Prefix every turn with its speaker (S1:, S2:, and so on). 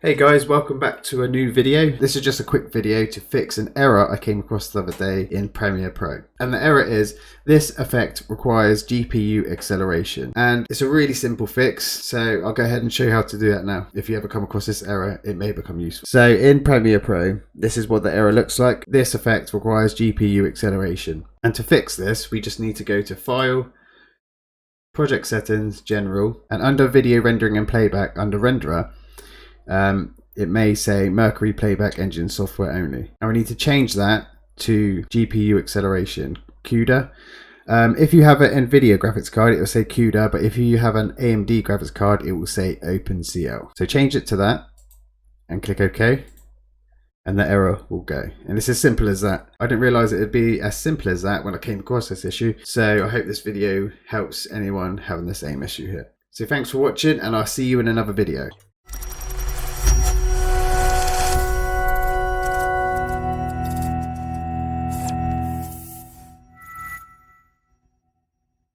S1: Hey guys, welcome back to a new video. This is just a quick video to fix an error I came across the other day in Premiere Pro. And the error is, this effect requires GPU acceleration. And it's a really simple fix, so I'll go ahead and show you how to do that now. If you ever come across this error, it may become useful. So in Premiere Pro, this is what the error looks like. This effect requires GPU acceleration. And to fix this, we just need to go to File, Project Settings, General, and under Video Rendering and Playback, under Renderer, it may say Mercury Playback Engine software only. And we need to change that to GPU acceleration, CUDA. If you have an NVIDIA graphics card, it will say CUDA, but if you have an AMD graphics card, it will say OpenCL. So change it to that and click OK, and the error will go. And it's as simple as that. I didn't realize it would be as simple as that when I came across this issue. So I hope this video helps anyone having the same issue here. So thanks for watching, and I'll see you in another video.